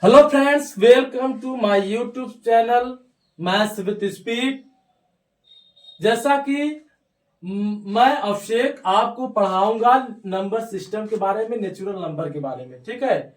Hello friends, welcome to my YouTube channel maths with speed. जैसा कि मैं अभिषेक आपको पढ़ाऊंगा नंबर सिस्टम के बारे में, नेचुरल नंबर के बारे में। ठीक है,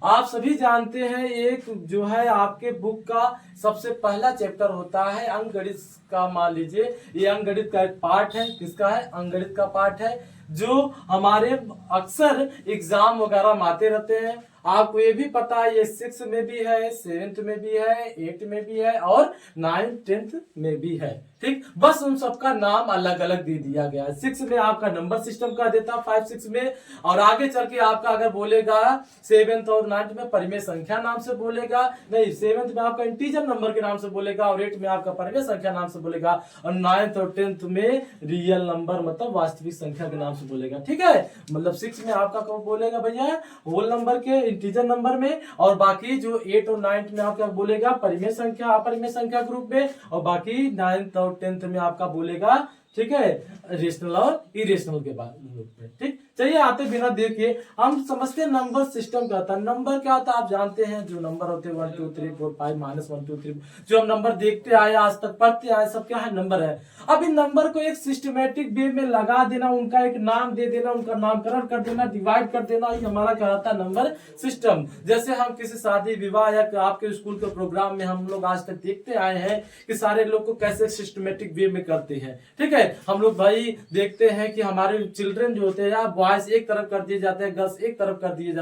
आप सभी जानते हैं एक जो है आपके बुक का सबसे पहला चैप्टर होता है अंकगणित का। मान लीजिए ये अंकगणित का एक पार्ट है। किसका है? अंकगणित का पार्ट है, जो हमारे अक्सर एग्जाम वगैरह में आते रहते हैं। आपको ये भी पता है ये 6 में भी है, 7th में भी है, 8 में भी है और 9th 10th में भी है। ठीक, बस उन सबका नाम अलग अलग दे दिया गया है। 6 में आपका नंबर सिस्टम का देता 5 6 में, और आगे चल के आपका अगर बोलेगा 7th और 9th में परिमेय संख्या नाम से बोलेगा, नहीं 7th में आपका इंटीजर नंबर के नाम से बोलेगा और 8th में आपका परिमेय संख्या नाम से बोलेगा, और 9th और 10th में रियल नंबर मतलब वास्तविक संख्या के नाम से बोलेगा। ठीक है, मतलब 6 में आपका कब बोलेगा भैया? होल नंबर के इंटीजर नंबर में, और बाकी जो 8 और 9th में आपका बोलेगा परिमेय संख्या अपरिमेय संख्या ग्रुप में, और बाकी 9th और 10th में आपका बोलेगा, ठीक है, रेशनल और इरेशनल के ग्रुप में। ठीक, चलिए आते बिना देखिए हम समझते हैं नंबर सिस्टम क्या होता है। नंबर क्या होता है आप जानते हैं, जो नंबर होते हैं 1 2 3 4 5 -1 2 3, जो हम नंबर देखते आए आज तक पढ़ते आए, सब क्या है? नंबर है। अब इन नंबर को एक सिस्टमेटिक वे में लगा देना, उनका एक नाम दे देना, उनका नामकरण कर देना, डिवाइड कर देना, ये हमारा क्या होता है? Number system. जैसे हम किसी शादी विवाह या आपके स्कूल के प्रोग्राम में हम लोग आज तक देखते आए हैं कि सारे लोग को कैसे सिस्टमेटिक वे में करते हैं। ठीक है, हम लोग भाई देखते हैं कि हमारे चिल्ड्रन जो होते हैं या बॉयज एक तरफ कर दिए जाते हैं, गर्ल्स एक तरफ कर दिए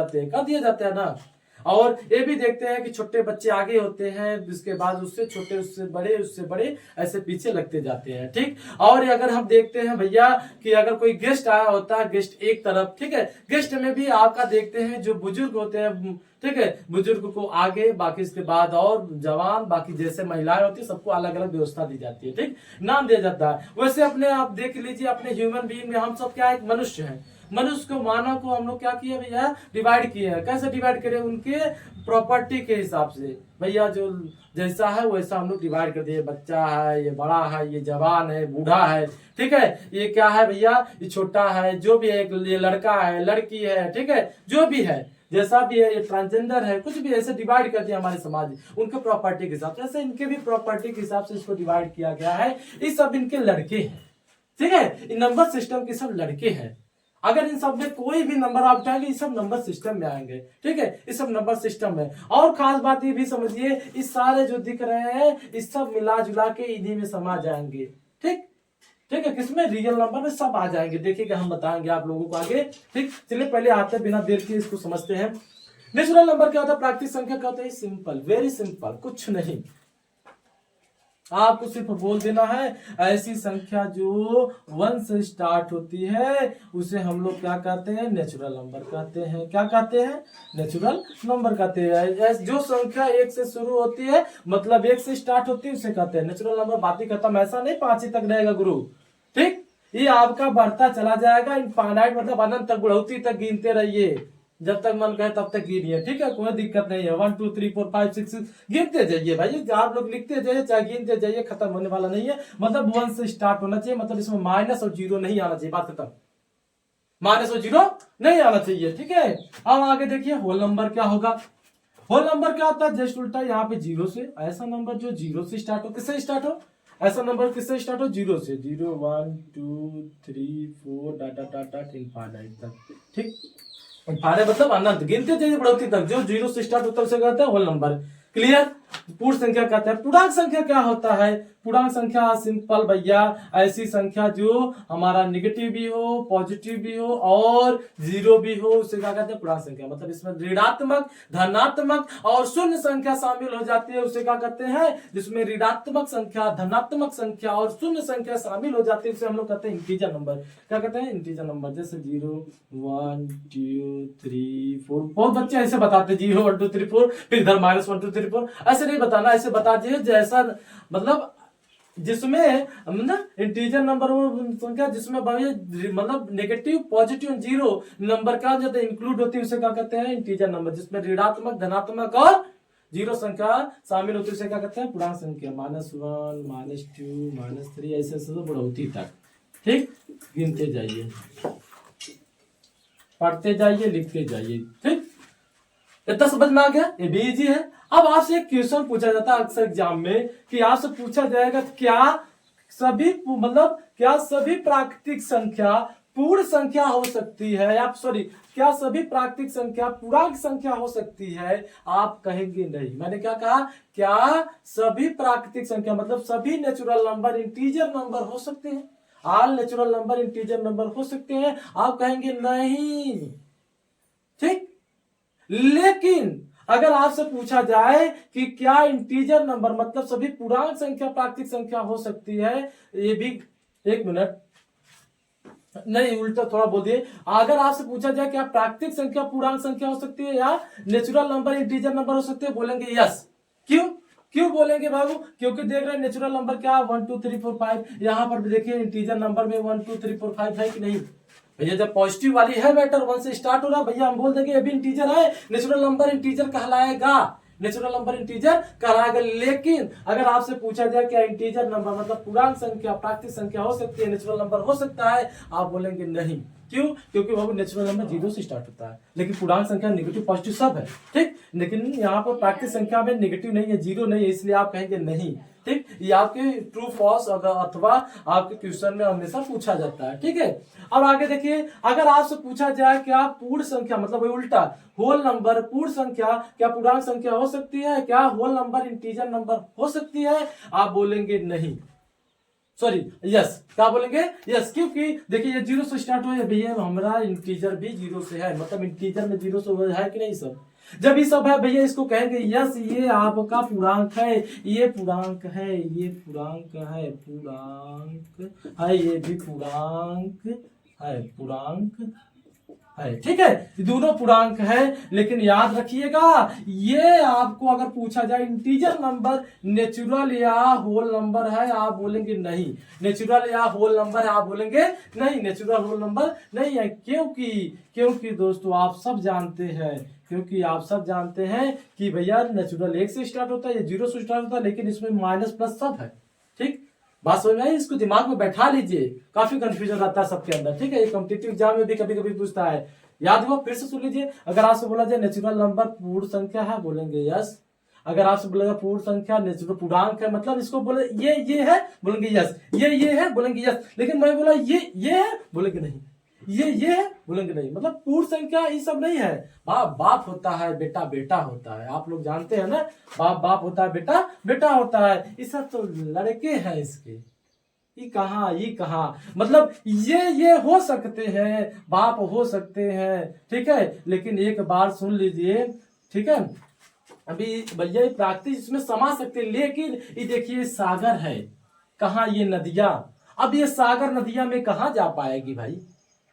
जाते हैं ना। और ये भी देखते हैं कि छोटे बच्चे आगे होते हैं, उसके बाद उससे छोटे, उससे बड़े ऐसे पीछे लगते जाते हैं। ठीक, और अगर हम देखते हैं भैया कि अगर कोई गेस्ट आया होता है, गेस्ट एक तरफ, ठीक है, गेस्ट में भी आपका देखते हैं जो बुजुर्ग होते हैं, ठीक है, बुजुर्ग को आगे, बाकी इसके बाद और जवान, बाकी जैसे महिलाएं होती है सबको अलग अलग व्यवस्था दी जाती है। ठीक, नाम दिया जाता है। वैसे अपने आप देख लीजिए, अपने ह्यूमन बीइंग में हम सब क्या एक मनुष्य हैं। मनुष्य को, मानव को हम लोग क्या किए भैया? डिवाइड किए हैं। कैसे डिवाइड करें? उनके प्रॉपर्टी के हिसाब से भैया, जो जैसा है वैसा हम लोग डिवाइड कर दिए। बच्चा है, ये बड़ा है, ये जवान है, बूढ़ा है, ठीक है, ये क्या है भैया? ये छोटा है, जो भी है, ये लड़का है, लड़की है, ठीक है, जो भी है, जैसा भी है, ये ट्रांसजेंडर है, कुछ भी ऐसे डिवाइड कर दिया हमारे समाज उनके प्रॉपर्टी के हिसाब से। ऐसे इनके भी प्रॉपर्टी के हिसाब से इसको डिवाइड किया गया है। ये सब इनके लड़के हैं। ठीक है, इन नंबर सिस्टम के सब लड़के हैं। अगर इन सब में कोई भी नंबर आप उठाएंगे, ये सब नंबर सिस्टम में आएंगे। ठीक है, ये सब नंबर सिस्टम है। और खास बात ये भी समझिए, इस सारे जो दिख रहे हैं इस सब मिला जुला के इन्हीं में समा जाएंगे। ठीक, ठीक है, किसमें? रियल नंबर में सब आ जाएंगे। देखिएगा, हम बताएंगे आप लोगों को आगे। ठीक, चलिए पहले आते हैं, बिना देर के इसको समझते हैं। नेचुरल नंबर क्या होता है? प्राकृतिक संख्या क्या होता है? सिंपल, वेरी सिंपल, कुछ नहीं, आपको सिर्फ बोल देना है ऐसी संख्या जो 1 से स्टार्ट होती है उसे हम लोग क्या कहते हैं? नेचुरल नंबर कहते हैं। क्या कहते हैं? नेचुरल नंबर कहते हैं। जो संख्या 1 से शुरू होती है, मतलब 1 से स्टार्ट होती है, उसे कहते हैं नेचुरल नंबर। बात ही खत्म। ऐसा नहीं 5 ही तक रहेगा गुरु। ठीक, ये आपका बढ़ता चला जाएगा इनफाइनाइट, मतलब अनंत तक, बढ़ोतरी तक गिनते रहिए, जब तक मन कहे तब तक गिनिए। ठीक है, कोई दिक्कत नहीं है। 1 2 3 4 5 6 गिनते जाइए भाई, आप लोग लिखते जाइए चाहे गिनते जाइए, खत्म होने वाला नहीं है। मतलब 1 से स्टार्ट होना चाहिए, मतलब इसमें माइनस और जीरो नहीं आना चाहिए। बात खत्म, माइनस और जीरो नहीं आना चाहिए। ठीक है, अब आगे देखिए होल नंबर क्या होगा। होल नंबर क्या होता है? जस्ट उल्टा, यहाँ पे जीरो से, ऐसा नंबर जो जीरो से स्टार्ट हो। किससे स्टार्ट हो? ऐसा नंबर किससे स्टार्ट हो? जीरो से। 0 1 2 3 4 डाटा डाटा इनफाइनाइट तक। ठीक, मतलब अनंत, गिनते जाइए बढ़ोतरी तक। जो जीरो से स्टार्ट होता है उसे कहते हैं होल नंबर। क्लियर? पूर्ण संख्या कहते हैं। पूर्णांक संख्या क्या होता है? पूर्णांक संख्या सिंपल भैया, ऐसी संख्या जो हमारा निगेटिव भी हो, पॉजिटिव भी हो और जीरो भी हो, उसे क्या कहते हैं? पूर्णांक संख्या। मतलब इसमें ऋणात्मक, धनात्मक और शून्य संख्या शामिल हो जाती है, उसे क्या कहते हैं? जिसमें ऋणात्मक संख्या, धनात्मक संख्या और शून्य संख्या शामिल हो जाती है, उसे हम लोग कहते हैं इंटीजर नंबर। क्या कहते हैं? Integer number. जैसे 0 1 2 3 4, बहुत बच्चे ऐसे बताते 0 1 2 3 4, फिर इधर -1 2 3 4। ऐसे नहीं बताना, ऐसे बता दीजिए जैसा, मतलब जिसमें मतलब इंटीजर नंबर वो संख्या जिसमें मतलब नेगेटिव, पॉजिटिव, जीरो नंबर का जो इंक्लूड होती है उसे क्या कहते हैं? Integer number. जिसमें ऋणात्मक, धनात्मक और जीरो संख्या शामिल होती है उसे क्या कहते हैं? पूर्णांक संख्या। -1 -2 -3 ऐसे ऐसे तो बढ़ोतरी तक। ठीक, गिनते जाइए, पढ़ते जाइए, लिखते जाइए। ठीक, इतना समझ में आ गया, ये भी इजी है। अब आपसे एक क्वेश्चन पूछा जाता है अक्सर एग्जाम में कि आपसे पूछा जाएगा क्या सभी मतलब क्या सभी प्राकृतिक संख्या पूर्ण संख्या हो सकती है, आप सॉरी क्या सभी प्राकृतिक संख्या पूर्णांक संख्या हो सकती है? आप कहेंगे नहीं। मैंने क्या कहा, क्या सभी प्राकृतिक संख्या मतलब सभी नेचुरल नंबर इंटीजर नंबर हो सकते हैं, all natural number integer number हो सकते हैं? आप कहेंगे नहीं, ठीक। लेकिन अगर आपसे पूछा जाए कि क्या इंटीजर नंबर मतलब सभी पूर्णांक संख्या प्राकृतिक संख्या हो सकती है, ये भी, एक मिनट, नहीं उल्टा थोड़ा बोल दिए। अगर आपसे पूछा जाए क्या प्राकृतिक संख्या पूर्णांक संख्या हो सकती है या नेचुरल नंबर इंटीजर नंबर हो सकते हैं, बोलेंगे यस। क्यों क्यों बोलेंगे बाबू? क्योंकि देख रहे हैं नेचुरल नंबर क्या 1 2 3 4 5, यहाँ पर भी देखिए इंटीजर नंबर में 1 2 3 4 5 है कि नहीं भैया? जब पॉजिटिव वाली है मैटर 1 से स्टार्ट हो रहा भैया, हम बोल देंगे ये भी इंटीजर है, नेचुरल नंबर इंटीजर कहलाएगा, नेचुरल नंबर इंटीजर कहलाएगा। लेकिन अगर आपसे पूछा जाए क्या इंटीजर नंबर मतलब पूर्णांक संख्या प्राकृतिक संख्या हो सकती है, नेचुरल नंबर हो सकता है, आप बोलेंगे नहीं। क्यों? क्योंकि बाबू नेचुरल नंबर 0 से स्टार्ट होता है, लेकिन पूर्णांक संख्या नेगेटिव पॉजिटिव सब है, ठीक। लेकिन यहाँ पर प्राकृतिक संख्या में नेगेटिव नहीं है, 0 नहीं है, इसलिए आप कहेंगे नहीं, ठीक। ये आपके ट्रू फॉल्स अथवा आपके क्वेश्चन में हमेशा पूछा जाता है, ठीक है। अब आगे देखिए, अगर आपसे पूछा जाए क्या पूर्ण संख्या मतलब उल्टा होल नंबर पूर्ण संख्या क्या पूर्णांक संख्या हो सकती है, क्या होल नंबर इंटीजर नंबर हो सकती है, आप बोलेंगे नहीं, सॉरी यस। क्या बोलेंगे? यस। क्योंकि देखिए ये 0 से स्टार्ट हुआ है भैया, हमारा इंटीजर भी 0 से है, मतलब इंटीजर में 0 से है कि नहीं सब? जब ये सब है भैया इसको कहेंगे यस ये आपका पूर्णांक है, ये पूर्णांक है, ये पूर्णांक है, पूर्णांक है, ये भी पूर्णांक है, पूर्णांक है, ठीक है, दोनों पूर्णांक है। लेकिन याद रखिएगा ये आपको अगर पूछा जाए इंटीजर नंबर नेचुरल या होल नंबर है, आप बोलेंगे नहीं। नेचुरल या होल नंबर है, आप बोलेंगे नहीं, नेचुरल होल नंबर नहीं है। क्योंकि दोस्तों आप सब जानते हैं, क्योंकि आप सब जानते हैं कि भैया नेचुरल 1 से स्टार्ट होता है, ये 0 से स्टार्ट होता है, लेकिन इसमें माइनस प्लस सब है, ठीक। बात समझ में आई? इसको दिमाग में बैठा लीजिए, काफी कंफ्यूजन रहता है सबके अंदर, ठीक है। ये कॉम्पिटिटिव एग्जाम में भी कभी कभी पूछता है, याद हुआ? फिर से सुन लीजिए। अगर आपसे बोला जाए नेचुरल नंबर पूर्ण संख्या है, बोलेंगे यस। अगर आपसे बोलेगा पूर्ण संख्या नेचुरल पूर्णांक है मतलब इसको बोले ये है, बोलेंगे यस। ये है, बोलेंगे यस। लेकिन मैं बोला ये है, बोलेंगे नहीं। ये है, बोलेंगे नहीं। मतलब पूर्ण संख्या ये सब नहीं है। बाप बाप होता है, बेटा बेटा होता है, आप लोग जानते हैं ना, बाप बाप होता है, बेटा बेटा होता है। ये सब तो लड़के हैं इसके, ये कहा मतलब ये हो सकते हैं, बाप हो सकते हैं, ठीक है। लेकिन एक बार सुन लीजिए, ठीक है, अभी भैया ये प्राकृतिक इसमें समा सकते हैं, लेकिन ये देखिए सागर है, कहा ये नदियां, अब ये सागर नदियां में कहा जा पाएगी भाई?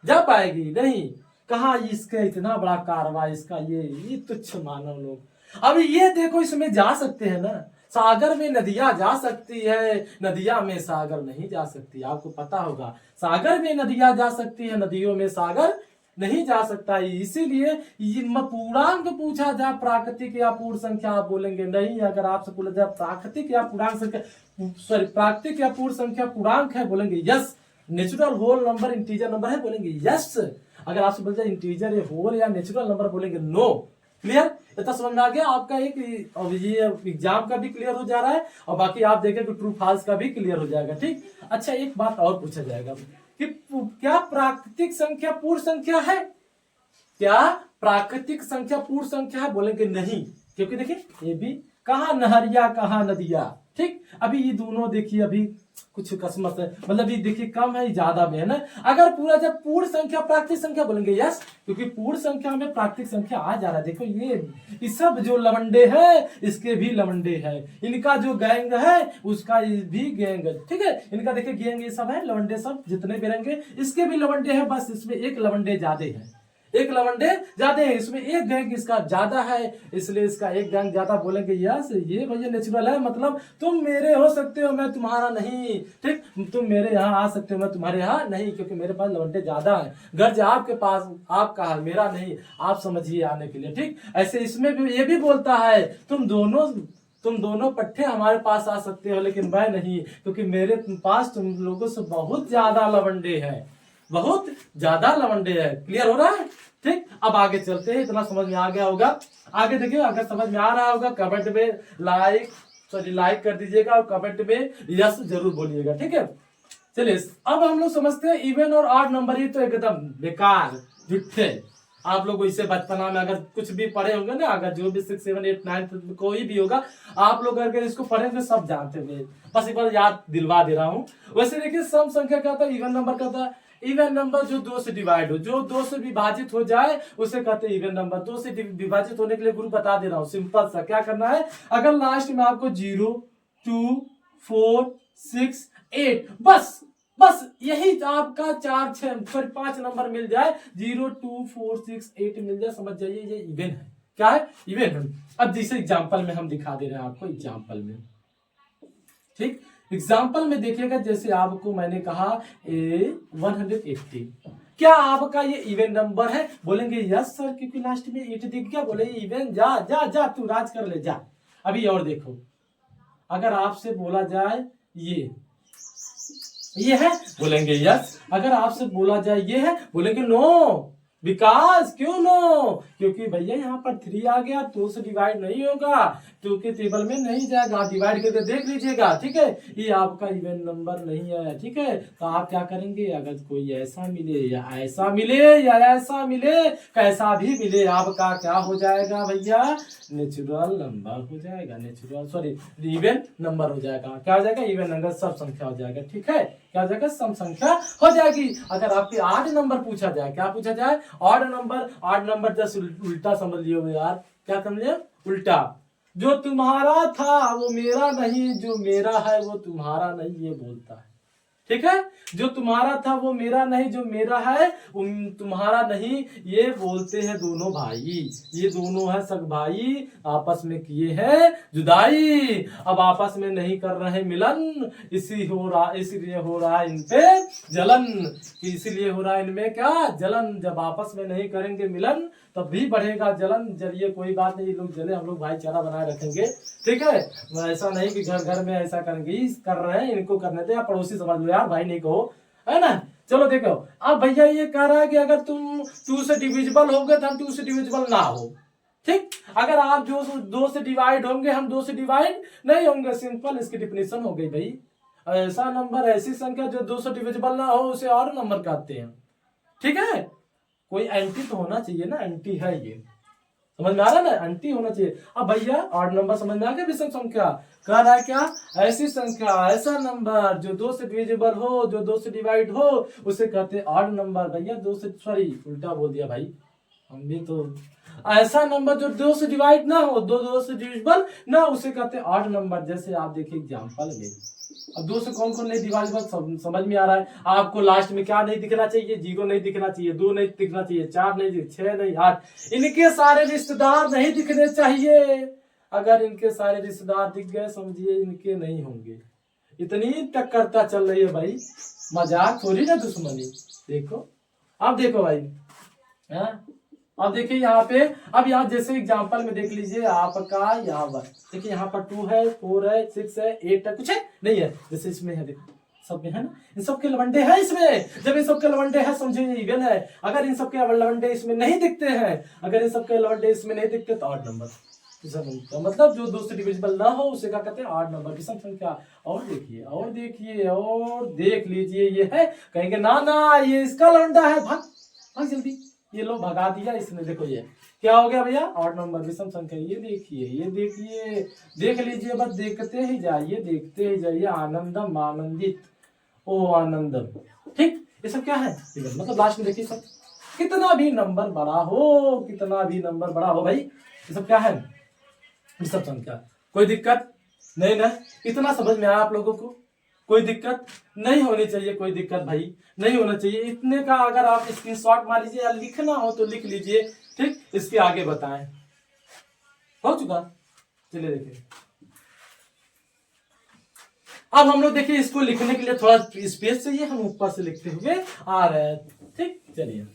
जा पाएगी नहीं। कहा इसका इतना बड़ा कारवा, इसका ये तुच्छ मानव लोग। अब ये देखो इसमें जा सकते हैं ना, सागर में नदियां जा सकती है, नदियां में सागर नहीं जा सकती, आपको पता होगा। सागर में नदियां जा सकती है, नदियों में सागर नहीं जा सकता। इसीलिए पूर्णांक पूछा जाए प्राकृतिक या पूर्ण संख्या, आप बोलेंगे नहीं। अगर आपसे पूछा जाए प्राकृतिक या पूर्णांक संख्या, सॉरी प्राकृतिक या पूर्ण संख्या पूर्णांक है, बोलेंगे yes. Natural whole number integer number है, बोलेंगे यस। अगर आपसे बोलते हैं इंटीजर या होल या नेचुरल नंबर, बोलेंगे नो। क्लियर? इतना समझ में आ गया आपका? एक ये एग्जाम का भी क्लियर हो जा रहा है और बाकी आप देखें कि ट्रू फॉल्स का भी क्लियर हो जाएगा, ठीक। अच्छा एक बात और पूछा जाएगा कि क्या प्राकृतिक संख्या पूर्ण संख्या है? क्या प्राकृतिक संख्या पूर्ण संख्या है? बोलेंगे नहीं। क्योंकि देखिए ये भी कहा नहरिया कहा नदिया, ठीक। अभी ये दोनों देखिए अभी कुछ कसमत है, मतलब ये देखिए कम है ज्यादा में है ना। अगर पूरा जब पूर्ण संख्या प्राकृतिक संख्या, बोलेंगे यस। क्योंकि पूर्ण संख्या में प्राकृतिक संख्या आ जा रहा है। देखो ये सब जो लवंडे है इसके भी लवंडे है, इनका जो गैंग है उसका भी गैंग, ठीक है। इनका देखिए गैंग ये सब है, लवंडे सब जितने भी रहेंगे इसके भी लवंडे हैं, बस इसमें एक लवंडे ज्यादा है, एक लवंडे ज्यादा है, इसमें एक गैंग इसका ज्यादा है, इसलिए इसका एक गैंग ज्यादा। बोलेंगे यस ये भैया नेचुरल है, मतलब तुम मेरे हो सकते हो मैं तुम्हारा नहीं, ठीक। तुम मेरे यहाँ आ सकते हो मैं तुम्हारे यहाँ नहीं, क्योंकि मेरे पास लवंडे ज्यादा है, गर्ज आपके पास आपका है मेरा नहीं, आप समझिए आने के लिए, ठीक। ऐसे इसमें भी ये भी बोलता है तुम दोनों पट्टे हमारे पास आ सकते हो, लेकिन मैं नहीं, क्योंकि मेरे पास तुम लोगों से बहुत ज्यादा लवंडे हैं। बहुत ज्यादा लवंडे है। क्लियर हो रहा है? ठीक, अब आगे चलते हैं। इतना समझ में आ गया होगा। आगे देखिए, अगर समझ में आ रहा होगा कमेंट में लाइक कर दीजिएगा और कमेंट में यस जरूर बोलिएगा। ठीक है, चलिए अब हम लोग समझते हैं इवन और ऑड नंबर। ही तो एकदम बेकार झूठे। आप लोग इसे बचपना में अगर कुछ भी पढ़े होंगे ना, अगर जो भी 6, 7, 8, 9 कोई भी होगा, आप लोग अगर इसको पढ़ेंगे सब जानते होंगे। बस एक बार याद दिलवा दे रहा हूं। वैसे देखिए, सम संख्या क्या होता है, इवन नंबर क्या होता है। इवन नंबर जो 2 से डिवाइड हो, जो 2 से विभाजित हो जाए उसे कहते हैं इवन नंबर। 2 से विभाजित होने के लिए गुरु बता दे रहा हूँ, सिंपल सा क्या करना है। अगर लास्ट में आपको 0, 2, 4, 6, 8 बस यही आपका 4, 6 सॉरी 5 नंबर मिल जाए, 0, 2, 4, 6, 8 मिल जाए, समझ जाइए ये इवन है। क्या है? इवन है। अब जैसे एग्जांपल में हम दिखा दे रहे हैं आपको, एग्जांपल में। ठीक, एग्जाम्पल में देखिएगा, जैसे आपको मैंने कहा 180, क्या आपका ये इवन नंबर है? बोलेंगे यस सर, क्योंकि लास्ट में 8 दिख गया। बोले इवन, जा जा जा तू राज कर ले जा। अभी और देखो, अगर आपसे बोला जाए ये है, बोलेंगे यस। अगर आपसे बोला जाए ये है, बोलेंगे नो। विकास क्यों नो? क्योंकि भैया यहाँ पर 3 आ गया, 2 से डिवाइड नहीं होगा, क्योंकि टेबल में नहीं जाएगा। डिवाइड करके देख लीजिएगा। ठीक है, ये आपका इवन नंबर नहीं है। ठीक है, तो आप क्या करेंगे, अगर कोई ऐसा मिले या ऐसा मिले या ऐसा मिले, कैसा भी मिले, आपका क्या हो जाएगा भैया? नेचुरल नंबर हो जाएगा। नेचुरल सॉरी इवन नंबर हो जाएगा। क्या हो जाएगा? इवन नंबर, सब संख्या हो जाएगा। ठीक है, क्या हो जाएगा? सम संख्या हो जाएगी। अगर आपके 8 नंबर पूछा जाए, क्या पूछा जाए? Odd number. ऑड नंबर जैसे उल्टा समझ लियो यार। क्या समझ लियो? उल्टा। जो तुम्हारा था वो मेरा नहीं, जो मेरा है वो तुम्हारा नहीं, ये बोलता है। ठीक है, जो तुम्हारा था वो मेरा नहीं, जो मेरा है तुम्हारा नहीं, ये बोलते हैं दोनों भाई। ये दोनों है सग भाई, आपस में किए हैं जुदाई, अब आपस में नहीं कर रहे मिलन, इसीलिए हो रहा है इन पे जलन। इसीलिए हो रहा है इनमें क्या? जलन। जब आपस में नहीं करेंगे मिलन तब भी बढ़ेगा जलन। जलिए, कोई बात नहीं, लोग जले, हम लोग भाईचारा बनाए रखेंगे। ठीक है, ऐसा नहीं कि घर घर में ऐसा करेंगे, कर रहे हैं इनको करने दे, या पड़ोसी समझ लो यार, भाई नहीं कहो, है ना। चलो देखो, अब भैया ये कह रहा है कि अगर तुम 2 से डिविजिबल होगे तो हम 2 से डिविजिबल ना हो। ठीक, अगर आप जो 2 से डिवाइड होंगे, हम 2 से डिवाइड नहीं होंगे। सिंपल इसकी डिफिनेशन हो गई भाई। ऐसा नंबर, ऐसी संख्या जो 2 से डिविजिबल ना हो उसे और नंबर कहते हैं। ठीक है, कोई एंटी तो होना चाहिए ना, एंटी है ये, समझ में आ रहा है ना, एंटी होना चाहिए। अब भैया ऑड नंबर समझ में आ गया। विषम संख्या कह रहा है क्या? ऐसी संख्या, ऐसा नंबर जो 2 से डिविजिबल हो, जो 2 से डिवाइड हो, उसे कहते हैं ऑड नंबर। भैया 2 से सॉरी उल्टा बोल दिया भाई, हम भी तो। ऐसा नंबर जो 2 से डिवाइड ना हो, 2 से डिविजिबल ना, उसे कहते हैं ऑड नंबर। जैसे आप देखिए एग्जांपल में, अब 2 से कौन कौन नहीं डिवाइडेबल समझ में आ रहा है आपको। लास्ट में क्या नहीं दिखना चाहिए? 0 नहीं दिखना चाहिए, 2 नहीं दिखना चाहिए, 4 नहीं, 6 नहीं, 8। इनके सारे रिश्तेदार नहीं दिखने चाहिए। अगर इनके सारे रिश्तेदार दिख गए, समझिए इनके नहीं होंगे। इतनी टक्करता चल रही है भाई, मजाक थोड़ी ना, दुश्मनी। देखो, अब देखो भाई, अब देखिए यहाँ पे, अब यहाँ जैसे एग्जांपल में देख लीजिए आपका, यहाँ पर देखिए, यहाँ पर 2 है, 4 है, 6 है, 8 है, कुछ है नहीं है। जैसे इसमें है, देखो सब में है ना, इन सब के लवंडे हैं इसमें। जब इन सब के लवंडे हैं, समझे ये इवन है। अगर इन सब के लवंडे इसमें नहीं दिखते हैं, अगर इन सब के लवंडे इसमें नहीं दिखते तो ऑड नंबर। मतलब जो 2 से डिविजिबल ना हो उसे क्या कहते हैं? ऑड नंबर, विषम संख्या। और देखिए, और देखिए, और देख लीजिए, ये है, कहेंगे ना ना ये इसका लवंडा है, भाग भाग जल्दी। ये लो भगा दिया इसने। देखो ये क्या हो गया भैया? ऑड नंबर, विषम संख्या। ये देखिए, ये देखिए, देख लीजिए, बस देखते ही जाइए, देखते ही जाइए। आनंदम, आनंदित, ओ आनंदम। ठीक, ये सब क्या है? मतलब लास्ट में देखिए, सब कितना भी नंबर बड़ा हो, कितना भी नंबर बड़ा हो भाई, ये सब क्या है? विषम संख्या। कोई दिक्कत नहीं ना? इतना समझ में आया आप लोगों को? कोई दिक्कत नहीं होनी चाहिए, कोई दिक्कत भाई नहीं होना चाहिए। इतने का अगर आप स्क्रीनशॉट मार लीजिए, या लिखना हो तो लिख लीजिए। ठीक, इसके आगे बताएं। हो चुका, चलिए देखिए। अब हम लोग देखिए, इसको लिखने के लिए थोड़ा स्पेस चाहिए, हम ऊपर से लिखते हुए आ रहे हैं। ठीक, चलिए।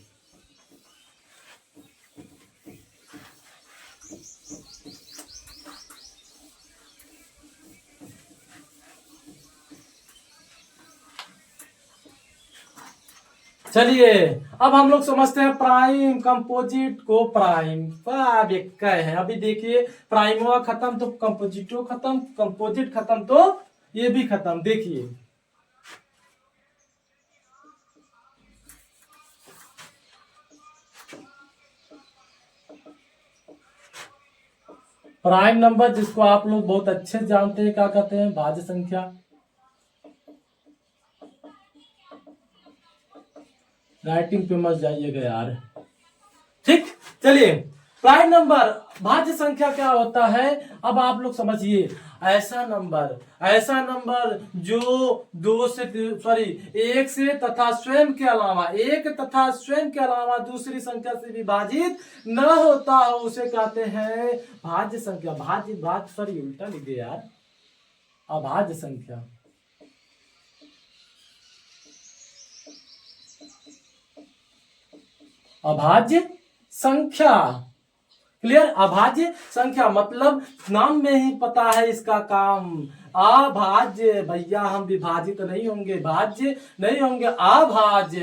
चलिए अब हम लोग समझते हैं प्राइम कंपोजिट को प्राइम है। अभी देखिए प्राइम हुआ खत्म तो कंपोजिटो खत्म, कंपोजिट खत्म तो ये भी खत्म। देखिए प्राइम नंबर जिसको आप लोग बहुत अच्छे जानते हैं क्या कहते हैं, भाज्य संख्या। राइटिंग पे मत जाइएगा यार, ठीक। चलिए प्राइम नंबर भाज्य संख्या क्या होता है, अब आप लोग समझिए। ऐसा नंबर जो दो से सॉरी एक से तथा स्वयं के अलावा, एक तथा स्वयं के अलावा दूसरी संख्या से विभाजित न होता हो उसे कहते हैं भाज्य संख्या। भाज्य सॉरी उल्टा लिख दिया यार, अभाज्य संख्या। अभाज्य संख्या, क्लियर। अभाज्य संख्या मतलब नाम में ही पता है इसका काम। अभाज्य भैया, हम विभाजित नहीं होंगे, भाज्य नहीं होंगे, अभाज्य।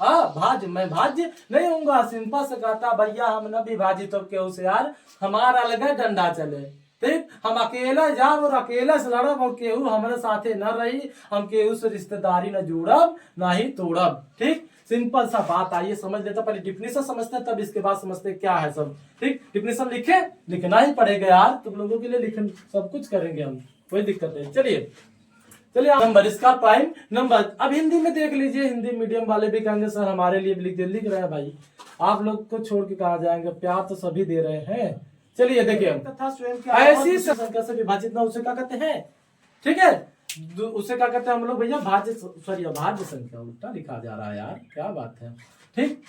अभाज्य मैं भाज्य नहीं होऊंगा। सिंपल से कहता भैया हम न विभाजित हो के उसे यार हमारा लगे डंडा चले, ठीक। हम अकेला जाब और अकेला से लड़ब और केहू हमारे साथे न रही, हम केहू से रिश्तेदारी न जुड़ब ना ही तोड़ब, ठीक। सिंपल सा बात, आइए समझ लेते। पहले डिफिनेशन समझते हैं तब इसके बाद समझते हैं क्या है सब, ठीक। डिफिनेशन लिखे, लिखना ही पड़ेगा यार, तुम लोगों के लिए लिखन सब कुछ करेंगे हम, कोई दिक्कत नहीं। चलिए नंबर, इसका प्राइम नंबर। अब हिंदी में देख लीजिए, हिंदी मीडियम वाले भी कहेंगे सर हमारे लिए भी लिख रहे हैं भाई, आप लोग को छोड़ के कहा जाएंगे, प्यार तो सभी दे रहे हैं। चलिए देखिए तथा स्वयं ऐसी संख्या से विभाजित ना उसे क्या कहते हैं, ठीक है, उसे क्या कहते हैं हम लोग भैया भाज्य सॉरी अभाज्य संख्या। उल्टा लिखा जा रहा है यार, क्या बात है, ठीक।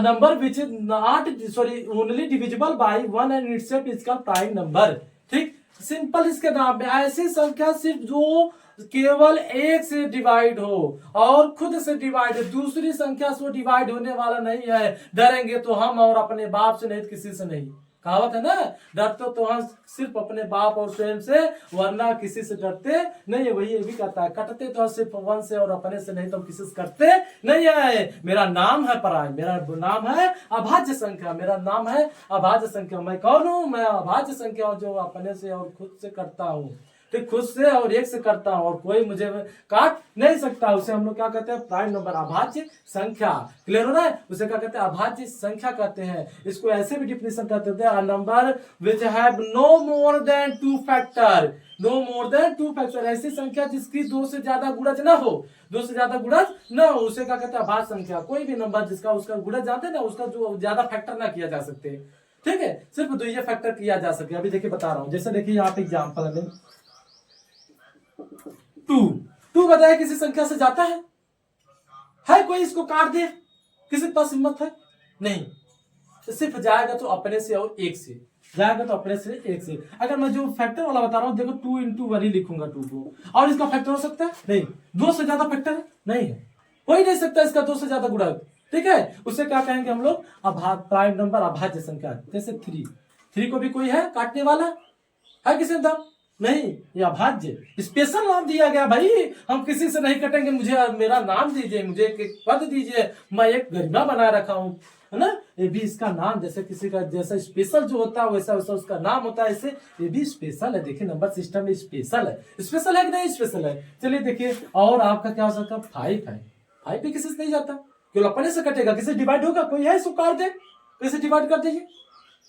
Number which is not sorry only divisible by one and itself is called prime number, ठीक। सिंपल इसके नाम में ऐसी संख्या सिर्फ जो केवल एक से डिवाइड हो और खुद से डिवाइड हो, दूसरी संख्या से डिवाइड होने वाला नहीं है। डरेंगे तो हम और अपने बाप से नहीं, किसी से नहीं। कहावत है ना, डरते तो हम सिर्फ अपने बाप और स्वयं से, वरना किसी से डरते नहीं है। वही ये भी कहता है, कटते तो सिर्फ वन से और अपने से, नहीं तो किसी से करते नहीं है। मेरा नाम है प्राइम, मेरा नाम है अभाज्य संख्या, मेरा नाम है अभाज्य संख्या। मैं कौन हूं, मैं अभाज्य संख्या हूं जो अपने से और खुद से करता हूँ, ठीक। खुद से और एक से करता हूं और कोई मुझे काट नहीं सकता। उसे हम लोग क्या कहते हैं, प्राइम नंबर, अभाज्य संख्या। क्लियर हो रहा है, उसे क्या कहते हैं, अभाज्य संख्या कहते हैं। इसको ऐसे भी डिफिनेशन करते थे, a number which have no more than two factor. No more than two factor, ऐसी संख्या जिसकी दो से ज्यादा गुणज ना हो, दो से ज्यादा गुणज ना हो, उसे क्या कहते हैं अभाज्य संख्या। कोई भी नंबर जिसका उसका गुणज जाते हैं ना, उसका जो ज्यादा फैक्टर ना किया जा सकते, ठीक है, सिर्फ दो ये फैक्टर किया जा सके। अभी देखिए बता रहा हूं, जैसे देखिए यहाँ पे एग्जाम्पल है, टू बताया किसी संख्या से जाता है कोई इसको काट दे, किसी के पास हिम्मत है नहीं, तो सिर्फ जाएगा तो अपने से और एक से, जाएगा तो अपने से एक से। अगर मैं जो फैक्टर वाला बता रहा हूं, देखो 2 into 1 ही लिखूंगा 2 को, और इसका फैक्टर हो सकता है नहीं, दो से ज्यादा फैक्टर है नहीं है, हो ही नहीं सकता इसका दो से ज्यादा गुणा, ठीक है। उसे क्या कहेंगे हम लोग, प्राइम नंबर, अभाज्य संख्या। जैसे 3 को भी कोई है काटने वाला है किसी दम नहीं, ये अभाज्य स्पेशल नाम दिया गया भाई, हम किसी से नहीं कटेंगे, मुझे मेरा नाम दीजिए, मुझे एक पद दीजिए, मैं एक गरिमा बनाए रखा हूं, है ना। ये भी इसका नाम, जैसे किसी का जैसा स्पेशल जो होता है वैसा वैसा उसका नाम होता है, ऐसे ये भी स्पेशल है। देखिए नंबर सिस्टम में स्पेशल है कि नहीं स्पेशल है। चलिए देखिए, और आपका क्या हो सकता है, 5 है, 5 भी किसी से नहीं जाता, केवल अपने से कटेगा, किसी डिवाइड होगा, कोई है इसको काट दे, कैसे डिवाइड कर दीजिए,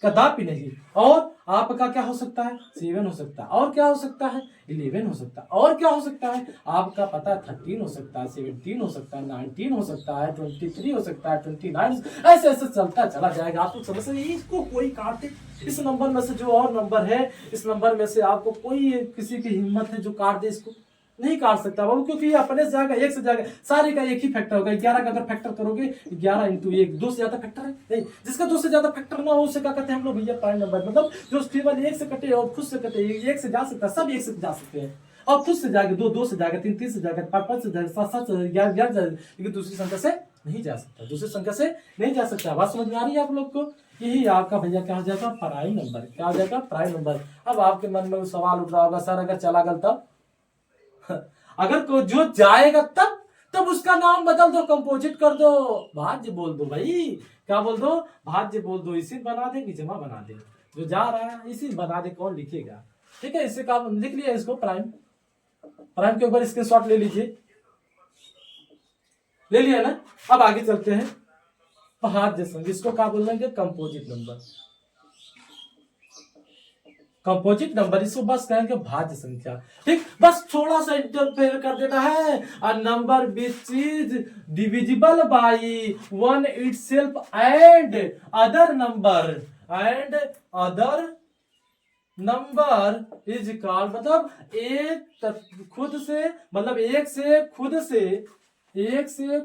कदापि नहीं। और आपका क्या हो सकता है, 7 हो सकता है, और क्या हो सकता है, 11 हो सकता है, और क्या हो सकता है, आपका पता 13 हो सकता है, 17 हो सकता है, 19 हो सकता है, 23 हो सकता है, 29, ऐसे ऐसे चलता चला जाएगा। आप लोग समझ सकते, इसको कोई काटे, इस नंबर में से जो और नंबर है, इस नंबर में से आपको कोई किसी की हिम्मत है जो काट दे, इसको नहीं काट सकता बाबू, क्योंकि ये अपने से जाएगा, एक से जाएगा, सारे का एक ही फैक्टर होगा। 11 का अगर फैक्टर करोगे 11 into 1, 2 से ज्यादा फैक्टर है नहीं, जिसका 2 से ज्यादा फैक्टर ना हो उसे क्या कहते हैं हम लोग भैया प्राइम नंबर। मतलब जो केवल एक से कटे और खुद से कटे, एक से जा सकता है, सब एक से जा सकते हैं, और खुद से जाएगा, 2 से जाएगा, 3 से जाएगा, 5 से जाएगा, 7 से जाएगा, 11 जाएगा, लेकिन दूसरी संख्या से नहीं जा सकता, दूसरी संख्या से नहीं जा सकता। बात समझ में आ रही है आप लोग को, यही आपका भैया क्या हो जाएगा, प्राइम नंबर। क्या हो जाएगा, प्राइम नंबर। अब आपके मन में सवाल उठ रहा होगा, सर अगर चला गल तब, अगर को जो जाएगा तब तब उसका नाम बदल दो, कंपोजिट कर दो, भाज्य बोल दो भाई। क्या बोल दो? भाज्य बोल दो। इसी बना दे कि जमा बना दे, जो जा रहा है इसी बना दे, कौन लिखेगा। ठीक है, इससे काम लिख लिया इसको, प्राइम। प्राइम के ऊपर स्क्रीनशॉट ले लीजिए, ले लिया ना। अब आगे चलते हैं, भाज्य संख्या, इसको क्या बोलेंगे? Composite number. कंपोजिट नंबर, इसको बस कहेंगे भाज्य संख्या। ठीक, बस थोड़ा सा इंटरफेयर कर देना है। अ number which is divisible by one itself and other number is called, मतलब एक से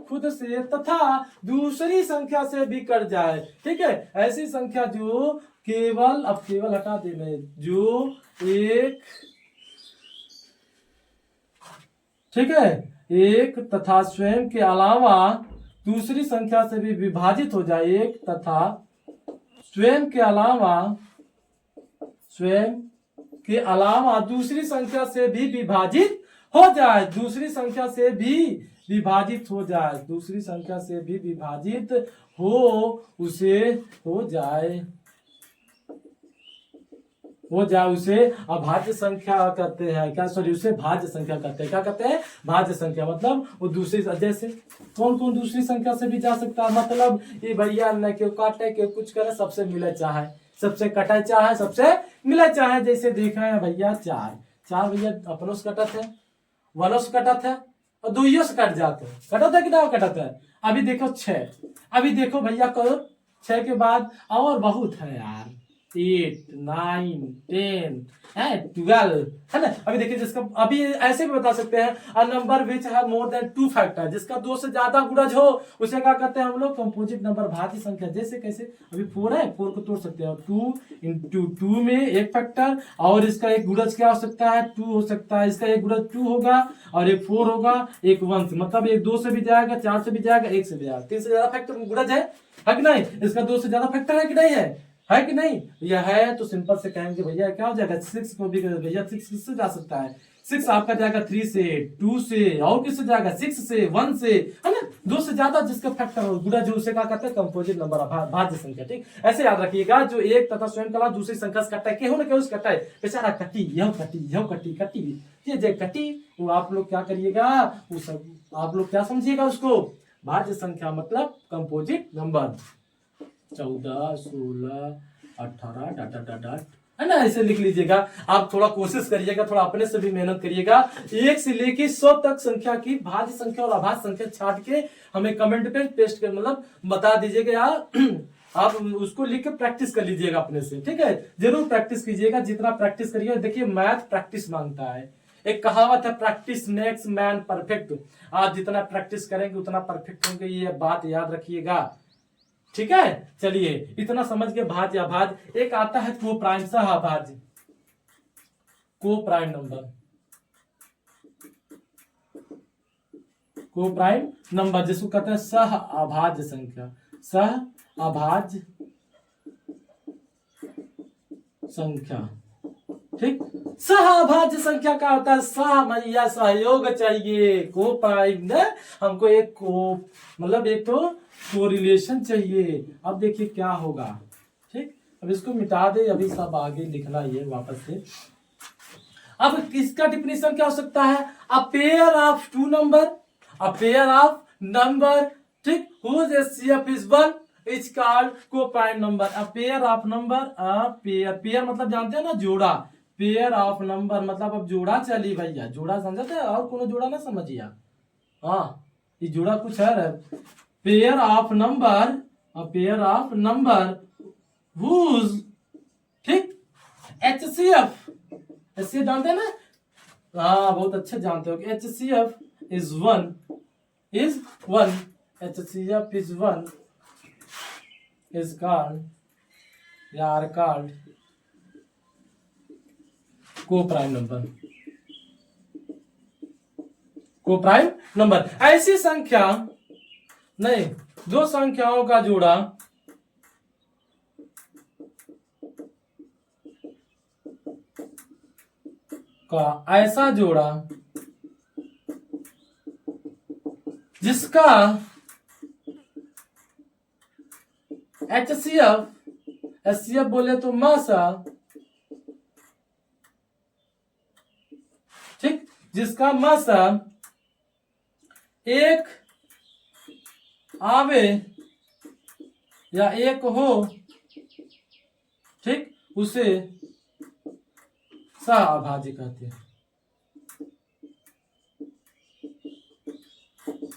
खुद से तथा दूसरी संख्या से भी कट जाए। ठीक है, ऐसी संख्या जो केवल, अब केवल हटा दे मैं, जो एक, ठीक है, एक तथा स्वयं के अलावा दूसरी संख्या से भी विभाजित हो जाए। एक तथा स्वयं के अलावा दूसरी संख्या से भी विभाजित हो जाए, दूसरी संख्या से भी विभाजित हो जाए, दूसरी संख्या से भी विभाजित हो, उसे हो जाए उसे अभाज्य संख्या कहते हैं। क्या, सॉरी, उसे भाज्य संख्या कहते हैं। क्या कहते हैं? भाज्य संख्या। मतलब वो दूसरी, जैसे कौन कौन दूसरी संख्या से भी जा सकता है, मतलब ये भैया न के काटे के कुछ करे, सबसे मिले चाहे, सबसे कटे चाहे, सबसे मिले चाहे। जैसे देख रहे हैं भैया, चार भैया अपनों से कटत है, वनों से कटत है और दुइयों से कट जाते हैं। कटत है कि ना कटत है? अभी देखो 6, अभी देखो भैया करो 6 के बाद और बहुत है यार, 8, 9, 10 है, 12 है ना। अभी देखिए, जिसका अभी ऐसे भी बता सकते हैं, अ number which have more than 2 factor, जिसका 2 से ज्यादा गुणज हो, उसे क्या कहते हैं हम लोग? कंपोजिट नंबर, भाज्य संख्या। जैसे कैसे? अभी 4 है, 4 को तोड़ सकते हैं, 2 इंटू 2 में एक फैक्टर, और इसका एक गुणज क्या हो सकता है? 2 हो सकता है। इसका एक गुणज 2 होगा और एक 4 होगा, एक 1 से, मतलब एक 2 से भी जाएगा, 4 से भी जाएगा, 1 से भी जाएगा। 3 से ज्यादा फैक्टर गुणज है कि नहीं? इसका 2 से ज्यादा फैक्टर है कि नहीं है कि नहीं? यह है, तो सिंपल से कहेंगे भैया क्या हो जाएगा? 6 को भी भैया 6 किससे जा सकता है? 6 आपका जाएगा 3 से, 2 से, और किससे जाएगा? 6 से, 1 से, है ना। 2 से ज्यादा जिसका फैक्टर हो, गुणा, जो उसे क्या कहते हैं? कंपोजिट नंबर, भाज्य संख्या। ठीक, ऐसे याद रखिएगा, जो एक तथा स्वयं कला दूसरी संख्या से कटता है, केहू न केहू से कटता है। बेचारा कटी, यह कटी, ये जे कटी, वो आप लोग क्या करिएगा? वो सब आप लोग क्या समझिएगा उसको? भाज्य संख्या मतलब कंपोजिट नंबर। 14, 16, 18 डॉट, है ना, ऐसे लिख लीजिएगा। आप थोड़ा कोशिश करिएगा, थोड़ा अपने से भी मेहनत करिएगा। 1 से लेके 100 तक संख्या की भाज्य संख्या और अभाज्य संख्या छाट के हमें कमेंट पे पेस्ट कर, मतलब बता दीजिएगा यार। आप उसको लिख के प्रैक्टिस कर लीजिएगा अपने से। ठीक है, जरूर प्रैक्टिस कीजिएगा, जितना प्रैक्टिस करिएगा। देखिए, मैथ प्रैक्टिस मांगता है। एक कहावत है, प्रैक्टिस मेक्स मैन परफेक्ट। आप जितना प्रैक्टिस करेंगे उतना परफेक्ट होंगे, ये बात याद रखिएगा। ठीक है, चलिए, इतना समझ के भाज्य अभाज्य। एक आता है को प्राइम, सह अभाज्य, को prime number, coprime number, जिसको कहते हैं सह अभाज्य संख्या, सह अभाज्य संख्या। ठीक, सह अभाज्य संख्या का होता है, सह मैया सहयोग चाहिए, को प्राइम ने हमको एक को, मतलब एक तो कोरिलेशन चाहिए। अब देखिए क्या होगा। ठीक, अब इसको मिटा दे, अभी सब आगे लिखना ये वापस से। अब किसका डिफिनेशन क्या हो सकता है? A pair of 2 number, a pair of number, ठीक, whose HCF is 1 is called coprime number. A pair of number, a pair मतलब जानते हैं ना, जोड़ा। पेयर ऑफ नंबर मतलब अब जोड़ा चली भैया, जोड़ा समझते हैं, और कोनो जोड़ा ना समझिए। हाँ, ये जोड़ा कुछ है। Pair of number, a pair of number whose, ठीक, एचसीएफ, एचसीएफ जानते हैं ना? हाँ, बहुत अच्छे जानते हो कि HCF is 1, HCF is 1 is called, या are called coprime number, coprime number. ऐसी संख्या नहीं, दो संख्याओं का जोड़ा का ऐसा जोड़ा जिसका HCF बोले तो मासा, ठीक, जिसका मासा एक आवे या एक हो, ठीक, उसे सहअभाज्य कहते हैं।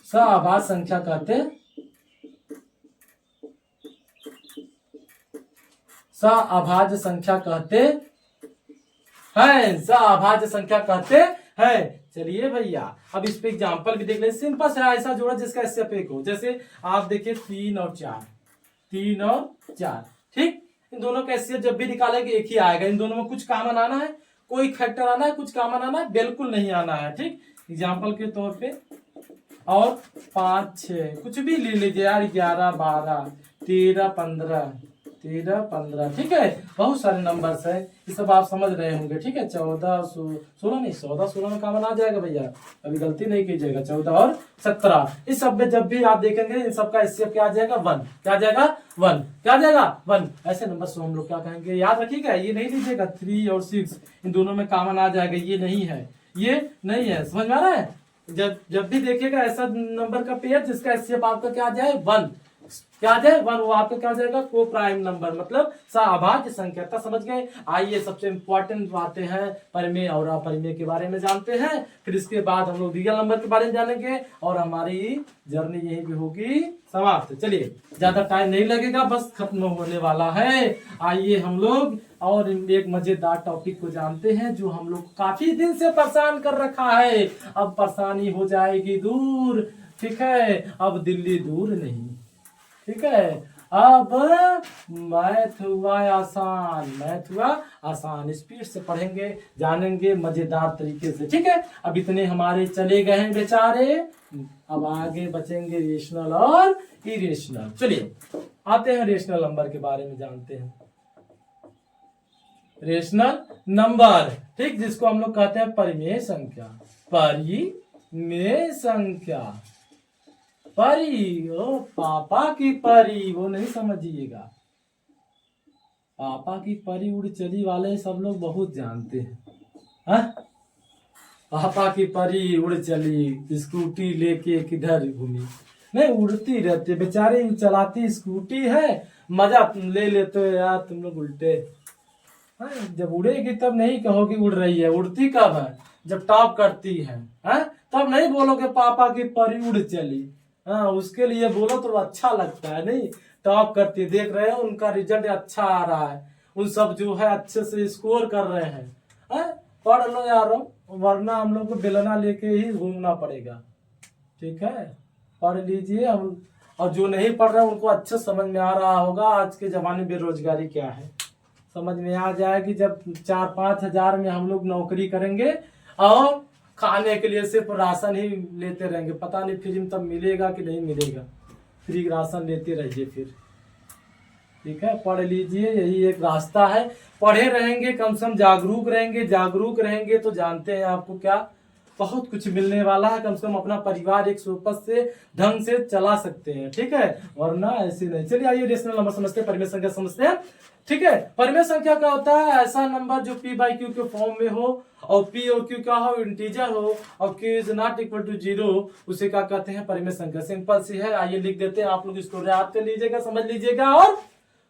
सहअभाज्य संख्या कहते हैं, सहअभाज्य संख्या कहते हैं, सहअभाज्य संख्या कहते हैं। चलिए भैया, अब इस पे एग्जांपल भी देख ले। सिंपल से ऐसा जोड़ा जिसका HCF एक हो। जैसे आप देखिए 3 और 4, 3 और 4, ठीक, इन दोनों का HCF जब भी निकालेंगे एक ही आएगा। इन दोनों में कुछ कॉमन आना है, कोई फैक्टर आना है, कुछ कॉमन आना है, बिल्कुल नहीं आना है, ठीक। एग्जांपल के तौर पे और 5 6 कुछ भी ले लीजिए यार, 11 12 13 15 13 15, ठीक है, बहुत सारे नंबर्स हैं, ये सब आप समझ रहे होंगे, ठीक है। 14 16 नहीं, 14 16 में कॉमन आ जाएगा भैया, अभी गलती नहीं कीजिएगा। 14 और 17, इस सब में जब भी आप देखेंगे इन सब का HCF क्या आ जाएगा 1, क्या आ जाएगा 1, क्या आ जाएगा 1। ऐसे नंबर से हम लोग क्या कहेंगे, याद रखिएगा, ये नहीं लीजिएगा 3 और 6 इन दोनों में कॉमन आ जाएगा, ये नहीं है, ये नहीं है, समझ में आ रहा है। जब भी देखिएगा ऐसा नंबर का पेयर जिसका HCF आपका क्या आ जाए 1, क्या आ जाए 1, वो आपका क्या हो जाएगा को प्राइम नंबर, मतलब सहअभाज्य संख्या। तो समझ गए। आइए सबसे इंपॉर्टेंट बातें हैं परिमेय और अपरिमेय के बारे में जानते हैं, फिर इसके बाद हम लोग रियल नंबर के बारे में जानेंगे और हमारी जर्नी यहीं पे होगी समाप्त। चलिए, ज्यादा टाइम नहीं लगेगा, बस खत्म होने वाला है। आइए हम लोग और एक मजेदार टॉपिक को जानते हैं जो हम लोग काफी दिन से परेशान कर रखा है। अब परेशानी हो जाएगी दूर, ठीक है, अब दिल्ली दूर नहीं, ठीक है। अब मैथ हुआ आसान, मैथ हुआ आसान, स्पीड से पढ़ेंगे, जानेंगे मजेदार तरीके से, ठीक है। अब इतने हमारे चले गए हैं बेचारे, अब आगे बचेंगे रेशनल और इरेशनल। चलिए आते हैं रेशनल नंबर के बारे में जानते हैं। रेशनल नंबर, ठीक, जिसको हम लोग कहते हैं परिमेय संख्या, परिमेय संख्या, परी, ओ पापा की परी, वो नहीं समझिएगा, पापा की परी उड़ चली वाले सब लोग बहुत जानते हैं, हा? पापा की परी उड़ चली, स्कूटी लेके किधर घूमी, नहीं उड़ती रहती बेचारे, चलाती स्कूटी है, मजा ले लेते हो यार तुम लोग उल्टे। हाँ, जब उड़ेगी तब नहीं कहोगी उड़ रही है, उड़ती कब है, जब टॉप करती है, हाँ? तब नहीं बोलोगे पापा की परी उड़ चली, हाँ, उसके लिए बोलो तो अच्छा लगता है, नहीं टॉप करती, देख रहे हो उनका रिजल्ट अच्छा आ रहा है, उन सब जो है अच्छे से स्कोर कर रहे हैं, हाँ? पढ़ लो यारो, वरना हम लोग को बेलना लेके ही घूमना पड़ेगा, ठीक है, पढ़ लीजिए। हम और जो नहीं पढ़ रहे उनको अच्छे समझ में आ रहा होगा आज के जमाने बेरोजगारी क्या है, समझ में आ जाएगी जब 4-5 हजार में हम लोग नौकरी करेंगे और खाने के लिए सिर्फ राशन ही लेते रहेंगे, पता नहीं फ्री में तब मिलेगा कि नहीं मिलेगा, फ्री राशन लेते रहिए फिर, ठीक है। पढ़ लीजिए, यही एक रास्ता है, पढ़े रहेंगे कम से कम, जागरूक रहेंगे, जागरूक रहेंगे तो जानते हैं आपको क्या बहुत कुछ मिलने वाला है, कम से कम अपना परिवार एक सोपस से ढंग से चला सकते हैं, ठीक है, वरना ऐसे नहीं। चलिए आइए रेशनल नंबर समझते हैं, परिमेय संख्या समझते हैं, ठीक है। परिमेय संख्या क्या होता है, ऐसा नंबर जो p बाई क्यू के फॉर्म में हो और p और q क्या हो, इंटीजर हो और q is not equal to 0, उसे क्या कहते हैं परिमेय संख्या। सिंपल सी है, आइए लिख देते हैं, आप लोग इसको याद कर लीजिएगा, समझ लीजिएगा और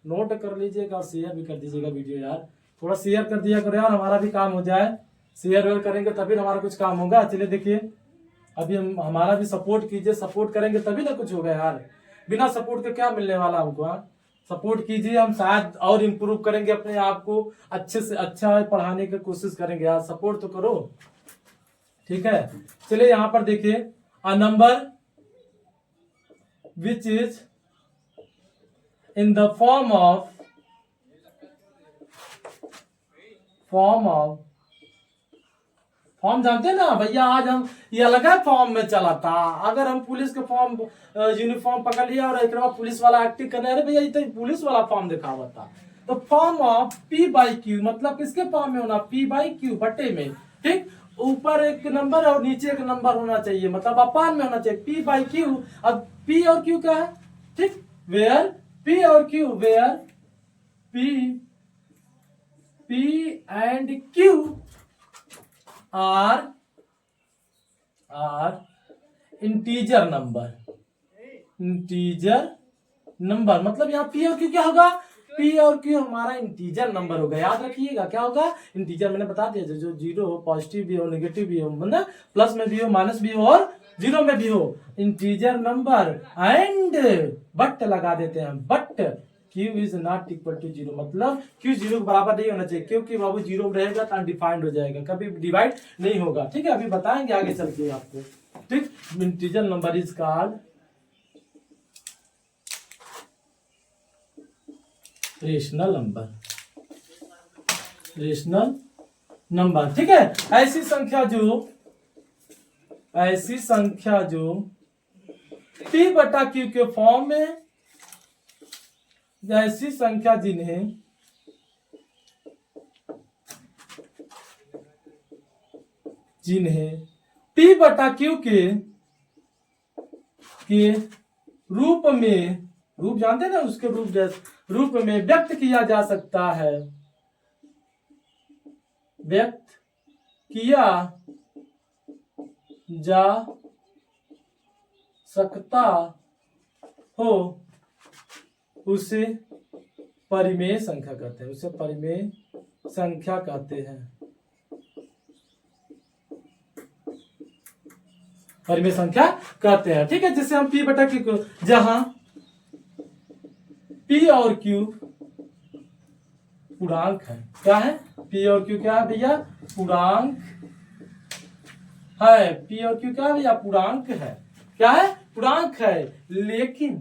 नोट कर लीजिएगा और शेयर भी कर दीजिएगा वीडियो, यार थोड़ा शेयर कर दिया करो यार, हमारा भी काम हो जाए, शेयर वेयर करेंगे तभी हमारा कुछ काम होगा। चलिए देखिए, अभी हम हमारा भी सपोर्ट कीजिए, सपोर्ट करेंगे तभी ना कुछ होगा यार, बिना सपोर्ट के क्या मिलने वाला हमको, हाँ सपोर्ट कीजिए, हम शायद और इम्प्रूव करेंगे अपने आप को, अच्छे से अच्छा पढ़ाने की कोशिश करेंगे यार, सपोर्ट तो करो, ठीक है। चलिए यहाँ पर देखिए, a number which is in the form of form जानते हैं ना भैया, आज हम ये अलग है फॉर्म में चला था, अगर हम पुलिस के फॉर्म यूनिफॉर्म पकड़ लिया और एक बार पुलिस वाला एक्टिंग करने, अरे भैया ये तो पुलिस वाला फॉर्म दिखा हुआ था, तो form of p by Q, मतलब किसके फॉर्म में होना, p बाई क्यू बटे में, ठीक, ऊपर एक नंबर और नीचे एक नंबर होना चाहिए, मतलब अपान में होना चाहिए, P बाई Q। अब P और Q क्या है, ठीक, वेयर P और Q, where P and Q are integer number, integer number, मतलब यहाँ P और Q क्या होगा, P और Q हमारा इंटीजर नंबर होगा, याद रखिएगा क्या होगा, इंटीजर। मैंने बता दिया जो जीरो हो, पॉजिटिव भी हो, नेगेटिव भी हो, मतलब प्लस में भी हो, माइनस भी हो और जीरो में भी हो, इंटीजर नंबर। एंड बट लगा देते हैं, but Q is not equal to zero, मतलब Q जीरो के बराबर नहीं होना चाहिए, क्योंकि बाबू जीरो रहेगा तो अनडिफाइंड हो जाएगा, कभी डिवाइड नहीं होगा, ठीक है, अभी बताएंगे आगे चल के आपको, ठीक। Integer number is called rational number, rational number, ठीक है। ऐसी संख्या जो P बटा Q के फॉर्म में, ऐसी संख्या जिन्हें P बटा Q के रूप में, रूप जानते हैं ना, उसके रूप में व्यक्त किया जा सकता है, व्यक्त किया जा सकता हो, उसे परिमेय संख्या कहते हैं, उसे परिमेय संख्या कहते हैं, परिमेय संख्या कहते हैं, ठीक है। जैसे हम P बटा Q को, जहां P और Q पूर्णांक है, क्या है, P और Q क्या है भैया, पूर्णांक है, P और Q क्या है भैया, पूर्णांक है, क्या है, पूर्णांक है, लेकिन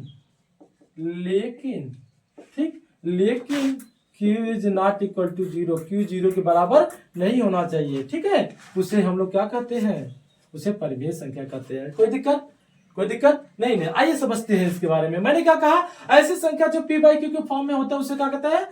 ठीक, लेकिन Q is not equal to zero, Q zero के बराबर नहीं होना चाहिए, ठीक है, उसे हम लोग क्या कहते हैं, उसे परिमेय संख्या कहते हैं। कोई दिक्कत नहीं। आइए समझते हैं इसके बारे में। मैंने क्या कहा, ऐसी संख्या जो P बाई Q के फॉर्म में होता है उसे क्या कहते हैं,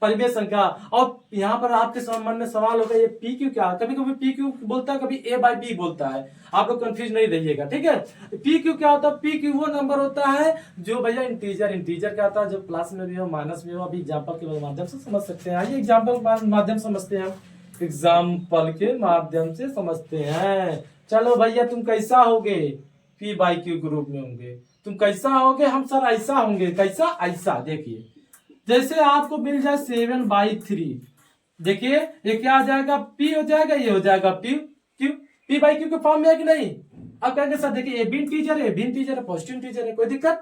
परिमेय संख्या। और यहाँ पर आपके मन में सवाल होगा, ये पी क्यू क्या, कभी कभी पी क्यू बोलता है, कभी ए बाई बी बोलता है, आप लोग कंफ्यूज नहीं रहिएगा, ठीक है। पी क्यू क्या होता है, पी क्यू वो नंबर होता है जो भैया इंटीजर क्या होता है, जो प्लस में भी हो, माइनस में हो। अभी एग्जाम्पल के माध्यम से समझ सकते हैं, आइए एग्जाम्पल के माध्यम समझते हैं, एग्जाम्पल के माध्यम से समझते हैं। चलो भैया, तुम कैसा होगे, पी बाई क्यू के रूप में होंगे, तुम कैसा होगे, हम सर ऐसा होंगे, कैसा, ऐसा। देखिए, जैसे आपको मिल जाए 7/3, देखिए ये क्या आ जाएगा, P हो जाएगा, ये हो जाएगा P बाई क्यू के फॉर्म में है कि नहीं। अब कहेंगे सर देखिए ए बी इंटीजर है, पॉजिटिव इंटीजर है, कोई दिक्कत,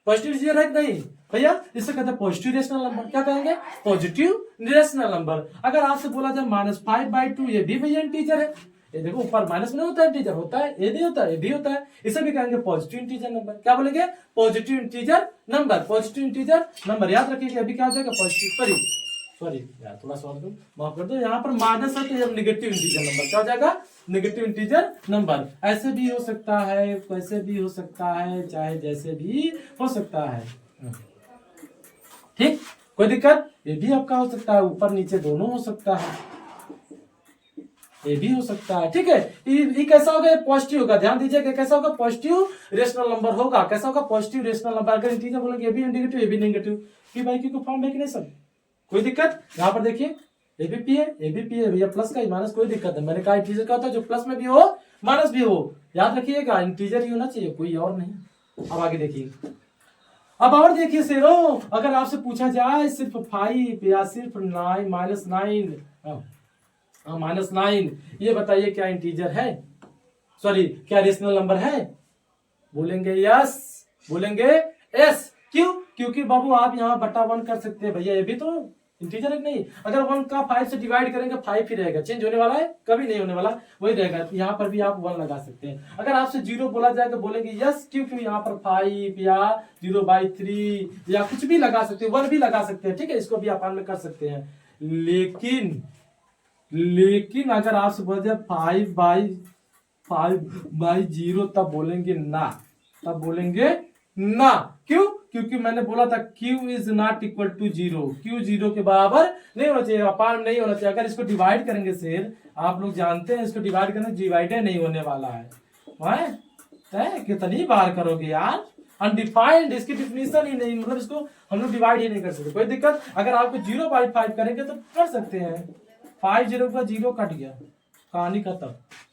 पॉजिटिव इंटीजर है कि नहीं भैया, इसे कहते हैं पॉजिटिव रेशनल नंबर। क्या कहेंगे, पॉजिटिव रेशनल नंबर। अगर आपसे बोला जाए -5/2, ये भी भैया इंटीजर है, ये देखो ऊपर माइनस में होता है, इंटीजर होता है, ये नहीं होता है, ये भी होता है, इसे भी कहेंगे पॉजिटिव इंटीजर नंबर। क्या बोलेंगे, positive integer number, positive integer number. याद रखिए अभी क्या हो जाएगा, पॉजिटिव, सॉरी यार थोड़ा सा माफ कर दो, यहाँ पर माइनस है तो नेगेटिव इंटीजर नंबर, क्या हो जाएगा, नेगेटिव इंटीजर नंबर। ऐसे भी हो सकता है, वैसे भी हो सकता है, चाहे जैसे भी हो सकता है, ठीक, कोई दिक्कत। ये भी आपका हो सकता है, ऊपर नीचे दोनों हो सकता है, ये भी हो सकता है, ठीक है। ये कैसा होगा, पॉजिटिव होगा, ध्यान दीजिएगा, कैसा होगा, पॉजिटिव रेशनल नंबर होगा। कैसा होगा, पॉजिटिव रेशनल नंबर। अगर इंटीजर बोलेंगे ये भी नेगेटिव, ये भी नेगेटिव, पी बाई क्यू को फॉर्म है कि नहीं सब, कोई दिक्कत। यहाँ पर देखिए ए भी पी है, ए भी पी है भैया, प्लस का माइनस, कोई दिक्कत है। मैंने कहा इंटीजर का होता है जो प्लस में भी हो, माइनस भी हो, याद रखिएगा, इंटीजर ही होना चाहिए, कोई और नहीं। अब आगे देखिए, अब और देखिए शेरो, अगर आपसे पूछा जाए सिर्फ 5 या सिर्फ 9 -9, ये बताइए क्या इंटीजर है, सॉरी क्या रेशनल नंबर है। बोलेंगे यस, बोलेंगे यस। क्यों, क्योंकि बाबू आप यहाँ बटा 1 कर सकते हैं भैया, ये भी तो इंटीजर है नहीं। अगर 1 का 5 से डिवाइड करेंगे 5 ही रहेगा, चेंज होने वाला है, कभी नहीं होने वाला, वही रहेगा। यहाँ पर भी आप 1 लगा सकते हैं। अगर आपसे 0 बोला जाए तो बोलेंगे यस, क्योंकि यहाँ पर 5 या 0/3 या कुछ भी लगा सकते हैं, 1 भी लगा सकते हैं, ठीक है, इसको भी आप में कर सकते हैं। लेकिन अगर आपसे बोला जाए 5/0, तब बोलेंगे ना, क्यों, क्योंकि मैंने बोला था q is not equal to 0, q 0 के बराबर नहीं होना चाहिए, अपान नहीं होना चाहिए। अगर इसको डिवाइड करेंगे शेर, आप लोग जानते हैं इसको डिवाइड करना डिवाइडे नहीं होने वाला है। कितनी बार करोगे यार, अनडिफाइंड, इसकी डिफिनीशन ही नहीं, मतलब इसको हम लोग डिवाइड ही नहीं कर सकते। कोई दिक्कत, अगर आपको 0/5 करेंगे तो कर सकते हैं। 5 0 का 0 कट गया, कहानी खत्म,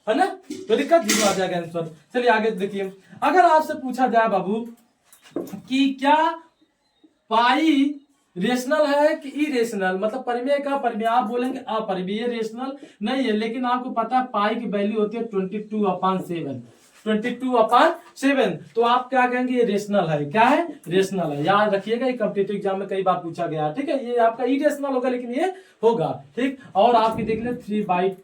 है ना। तो दिक्कत 0 आ जाएगा आंसर। चलिए आगे देखिए, अगर आपसे पूछा जाए बाबू कि क्या पाई रेशनल है कि इरेशनल, मतलब परिमेय का परिमेय, आप बोलेंगे अपरिमेय, रेशनल नहीं है। लेकिन आपको पता है पाई की वैल्यू होती है 22/7, 22/7, तो आप क्या कहेंगे, ये रेशनल है। क्या है, रेशनल है। याद रखिएगा, ये कॉम्पिटिटिव एग्जाम में कई बार पूछा गया, ठीक है। ये आपका इरेशनल होगा लेकिन ये होगा, ठीक। और आपकी देख ले 3/,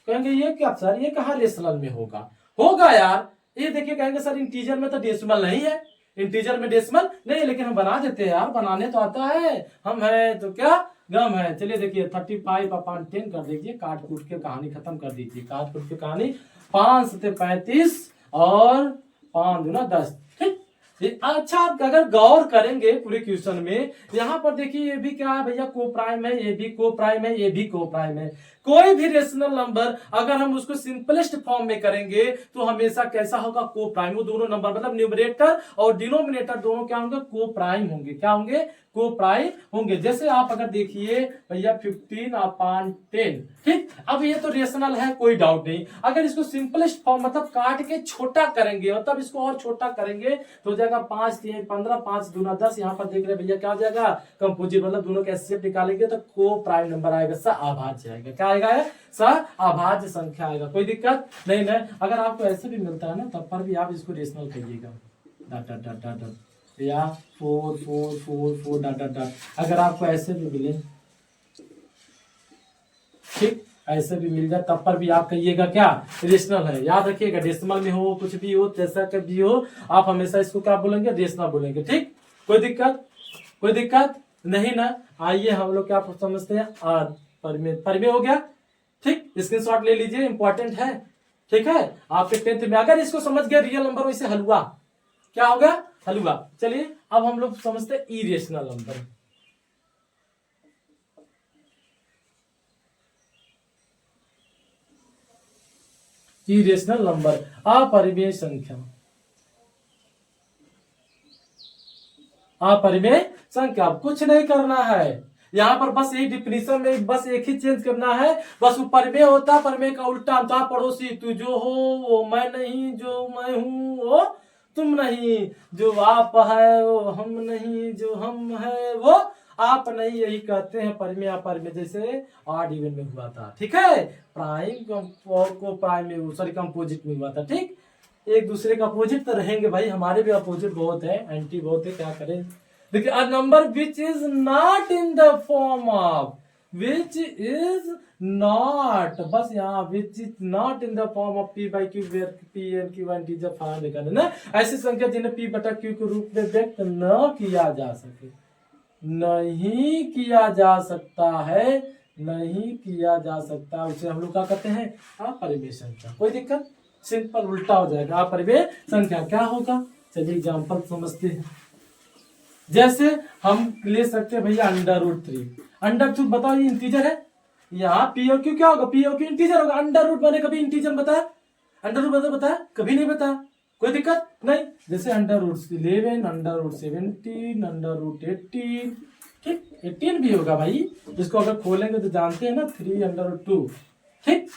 कहेंगे ये क्या सर, ये कहाँ रेशनल में होगा यार। ये देखिए कहेंगे सर इंटीजर में तो डेसिमल नहीं है, इंटीजर में डेसिमल नहीं है, लेकिन हम बना देते हैं यार, बनाने तो आता है, हम है तो क्या गम है। चलिए देखिए 35/10 कर दीजिए, काट कूट के कहानी खत्म कर दीजिए, काट कूट के कहानी। 5 से 35 और 5 दूना 10, ठीक। अच्छा, आप अगर गौर करेंगे पूरे क्वेश्चन में, यहाँ पर देखिए ये भी क्या है भैया, को प्राइम है, ये भी को प्राइम है, ये भी को प्राइम है। कोई भी रेशनल नंबर अगर हम उसको सिंपलेस्ट फॉर्म में करेंगे तो हमेशा कैसा होगा, को प्राइम। वो दोनों नंबर मतलब न्यूमरेटर और डिनोमिनेटर दोनों क्या होंगे, को प्राइम होंगे। क्या होंगे, को प्राइम होंगे। जैसे आप अगर देखिए भैया 15/10, ठीक। अब ये तो रेशनल है, कोई डाउट नहीं। अगर इसको सिंपलेस्ट फॉर्म मतलब काट के छोटा करेंगे, मतलब इसको और छोटा करेंगे तो हो जाएगा 5 3 15, 5 दूना 10। यहाँ पर देख रहे भैया क्या हो जाएगा, कंपोजिट, मतलब दोनों के एचसीएफ निकालेंगे तो को प्राइम नंबर आएगा, सअभाज्य आएगा। क्या आएगा, सअभाज्य संख्या आएगा। कोई दिक्कत नहीं है। अगर आपको ऐसे भी मिलता है ना, तब पर भी आप इसको रेशनल कहिएगा, डॉट डॉट डॉट डॉट या 4 4 4 4 डॉट डॉट डॉट। अगर आपको ऐसे भी मिले, ठीक, ऐसे भी मिल जाए तब पर भी आप कहिएगा क्या, रेशनल है। याद रखिएगा, डेसिमल में हो, कुछ भी हो, जैसा कभी हो, आप हमेशा इसको क्या बोलेंगे, रेशनल बोलेंगे, ठीक। कोई दिक्कत नहीं ना। आइए हम लोग क्या समझते हैं, परिमेय हो गया, ठीक। स्क्रीनशॉट ले लीजिए, इंपॉर्टेंट है, ठीक है। आपके 10th में अगर इसको समझ गया रियल नंबर, वैसे हलवा क्या होगा, हलवा। चलिए अब हम लोग समझते हैं इरेशनल नंबर। इरेशनल नंबर, अपरिमेय संख्या, अपरिमेय संख्या। कुछ नहीं करना है यहाँ पर, बस एक डिफिनीशन में बस एक ही चेंज करना है। बस वो परिमेय होता है, परिमेय का उल्टा था, पड़ोसी तू जो हो वो मैं नहीं, जो मैं हूं वो तुम नहीं, जो आप है वो हम नहीं, जो हम है वो आप नहीं, यही कहते हैं परिमेय अपरिमेय। जैसे ऑड इवन में हुआ था, ठीक है, प्राइम को प्राइम में, सॉरी कंपोजिट में हुआ था, ठीक। एक दूसरे का अपोजिट तो रहेंगे भाई, हमारे भी अपोजिट बहुत है, एंटी बहुत है, क्या करें। देखिए a number which is not in the form of, which is not, बस यहाँ which is not in the form of p/q where p n q integer find करना ना। ऐसी संख्या जिन्हें p/q के रूप में व्यक्त न किया जा सके, नहीं किया जा सकता है, नहीं किया जा सकता, उसे हम लोग क्या कहते हैं, अपरिमेय संख्या। कोई दिक्कत, सिंपल उल्टा हो जाएगा, अपरिमेय संख्या क्या होगा। चलिए एग्जांपल समझते हैं। जैसे हम ले सकते हैं भैया √3, √3 बताओ ये इंटीजर है, यहाँ पी और क्यू क्या होगा, पी और क्यू इंटीजर होगा। √, मैंने कभी इंटीजर बताया, √, बताया कभी नहीं बताया, कोई दिक्कत नहीं। जैसे √11, √17, √18, ठीक, 18 भी होगा भाई। इसको अगर खोलेंगे तो जानते हैं ना 3√2, ठीक।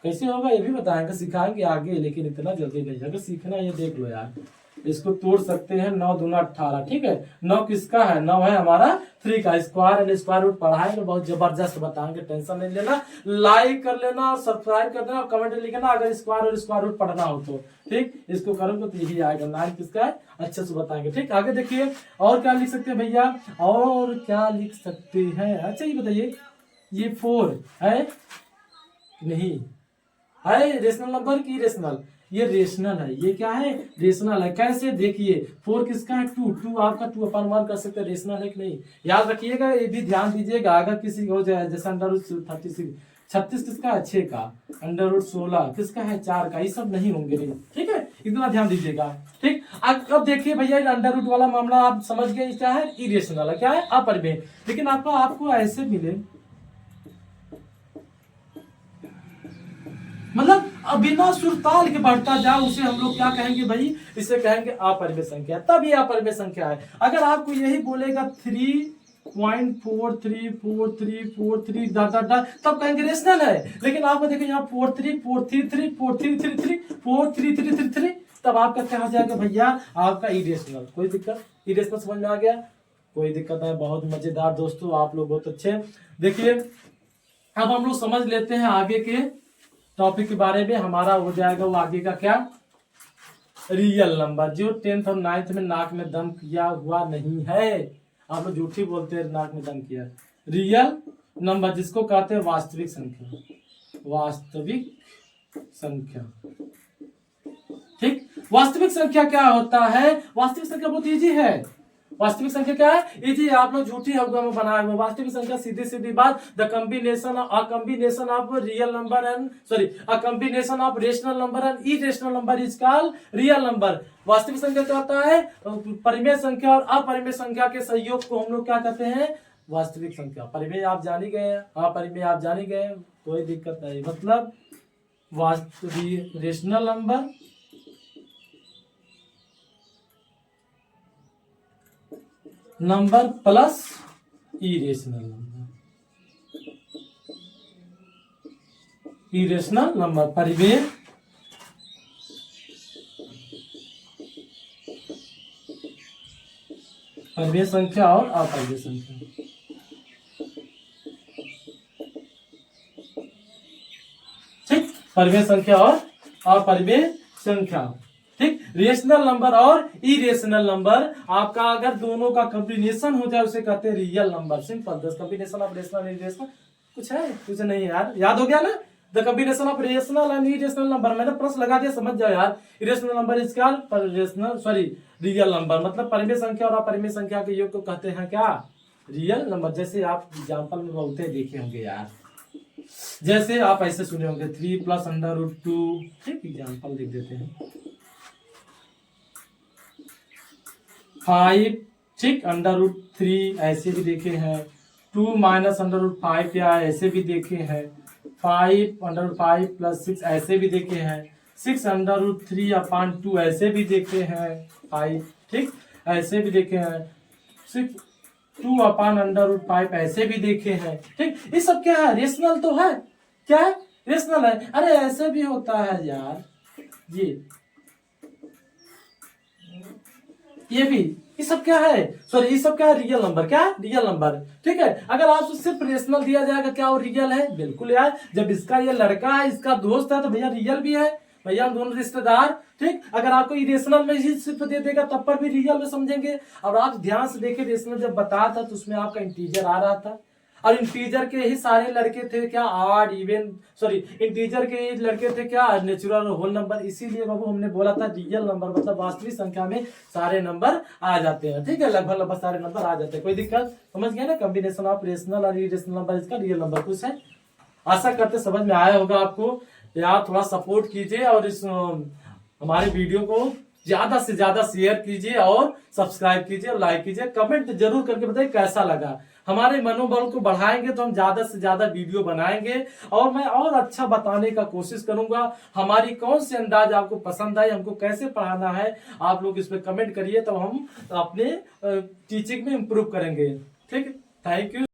कैसे होगा ये भी बताएंगे, सिखाएंगे आगे, लेकिन इतना जल्दी नहीं। अगर सीखना ये देख लो यार, इसको तोड़ सकते हैं, 9 दूना 18, ठीक है। 9 किसका है, 9 है हमारा 3 का। स्क्वायर एंड स्क्वायर रूट पढ़ाएंगे, बहुत जबरदस्त बताएंगे, टेंशन नहीं लेना। लाइक कर लेना और सब्सक्राइब कर देना और कमेंट लिखना अगर स्क्वायर और स्क्वायर रूट पढ़ना हो तो, ठीक। इसको करोगे तो यही आएगा, 9 किसका है, अच्छे से बताएंगे, ठीक। आगे देखिए और क्या लिख सकते हैं भैया, और क्या लिख सकते हैं। अच्छा ये बताइए, ये 4 है नहीं, है रेशनल नंबर की रेशनल, ये रेशनल है, ये क्या है, रेशनल है। कैसे, देखिए 4 किसका है, 2 आपका 2/1 कर सकते हैं, रेशनल है कि नहीं। याद रखिएगा, ये भी ध्यान दीजिएगा, अगर किसी हो जाए जैसे √36, 36 किसका है, 6 का, √16 किसका है, 4 का, ये सब नहीं होंगे नहीं, ठीक है। इतना ध्यान दीजिएगा। ठीक, अब देखिए भैया अंडर रूट वाला मामला आप समझ गए, क्या है इरेशनल है, क्या है अपरिमेय। लेकिन आपको ऐसे मिले, मतलब बिना सुरताल के बढ़ता जाए, उसे हम लोग क्या कहेंगे भाई, इसे कहेंगे अपरिमेय संख्या। तब ये अपरिमेय संख्या है। अगर आपको यही बोलेगा 3.434343 डॉट डॉट डॉट, तब कहेंगे रेशनल है। लेकिन आपको देखिए यहाँ 434343434343, तब आपका क्या हो जाएगा भैया, आपका इरेशनल। कोई दिक्कत, इरेशनल समझ में आ गया, कोई दिक्कत है। बहुत मजेदार दोस्तों, आप लोग बहुत अच्छे। देखिए अब हम लोग समझ लेते हैं आगे के टॉपिक के बारे में। हमारा हो जाएगा वो आगे का क्या, रियल नंबर। जो 10th और 9th में नाक में दम किया हुआ नहीं है, आप लोग झूठी बोलते हैं नाक में दम किया। रियल नंबर जिसको कहते हैं वास्तविक संख्या, वास्तविक संख्या। ठीक, वास्तविक संख्या क्या होता है, वास्तविक संख्या बहुत इजी है। वास्तविक संख्या क्या है, इजी। आप लोग झूठी होगा में बनाए हुए। वास्तविक संख्या सीधी सीधी बात, the combination of real number and a combination of rational number and irrational number is called real number. वास्तविक संख्या क्या होता है, परिमेय संख्या और अपरिमेय संख्या के संयोग को हम लोग क्या कहते हैं, वास्तविक संख्या। परिमेय आप जान ही गए, अपरिमेय आप जान ही गए, कोई दिक्कत नहीं। मतलब वास्तविक rational number plus irrational number, परिमेय संख्या और अपरिमेय संख्या। ठीक, परिमेय संख्या और अपरिमेय संख्या। ठीक, रेशनल नंबर और इरेशनल नंबर आपका अगर दोनों का कॉम्बिनेशन हो जाए उसे कहते हैं real number. Simple, the combination of rational and irrational. कुछ है, कुछ नहीं यार, याद हो गया ना, the combination of rational and irrational number. मैंने प्रश्न लगा दिया, समझ जाओ यार। Irrational number is real number, मतलब परिमेय संख्या और अपरिमेय संख्या के योग को कहते हैं क्या, रियल नंबर। जैसे आप एग्जाम्पल में बहुत देखे होंगे यार, जैसे आप ऐसे सुने होंगे 3 + √2। ठीक, एग्जाम्पल लिख देते हैं 5, ठीक, √3 ऐसे भी देखे हैं। 2 - √5 या ऐसे भी देखे हैं। 5 √5 + 6 ऐसे भी देखे हैं। 6 √3/2 ऐसे भी देखे हैं। 5, ठीक, ऐसे भी देखे हैं। 2/√5 ऐसे भी देखे हैं। ठीक, ये सब क्या है, रेशनल तो है। क्या है, रेशनल है। अरे ऐसे भी होता है यार, ये भी, ये सब क्या है, ये सब क्या है, रियल नंबर। क्या है, रियल नंबर। ठीक है, अगर आपको सिर्फ रेशनल दिया जाएगा क्या वो रियल है, बिल्कुल यार। जब इसका ये लड़का है, इसका दोस्त है, तो भैया रियल भी है, भैया हम दोनों रिश्तेदार। ठीक, अगर आपको इरेशनल में ही सिर्फ दे देगा तब पर भी रियल में समझेंगे। और आप ध्यान से देखे, रेशनल जब बताया था तो उसमें आपका इंटीजर आ रहा था, और इंटीजर के ही सारे लड़के थे क्या, ऑड इवन इंटीजर के ही लड़के थे क्या, नेचुरल होल नंबर। इसीलिए बाबू हमने बोला था रियल नंबर मतलब वास्तविक संख्या में सारे नंबर आ जाते हैं। ठीक है, लगभग सारे नंबर आ जाते हैं। कोई दिक्कत, समझ गया ना। कॉम्बिनेशन ऑफ रेशनल और इरेशनल नंबर इसका रियल नंबर कुछ है। आशा करते समझ में आया होगा आपको। यार थोड़ा सपोर्ट कीजिए और इस हमारे वीडियो को ज्यादा से ज्यादा शेयर कीजिए और सब्सक्राइब कीजिए और लाइक कीजिए। कमेंट जरूर करके बताइए कैसा लगा। हमारे मनोबल को बढ़ाएंगे तो हम ज्यादा से ज्यादा वीडियो बनाएंगे और मैं और अच्छा बताने का कोशिश करूंगा। हमारी कौन सी अंदाज आपको पसंद आए, हमको कैसे पढ़ाना है, आप लोग इस पे कमेंट करिए, तब हम अपने टीचिंग में इम्प्रूव करेंगे। ठीक, थैंक यू।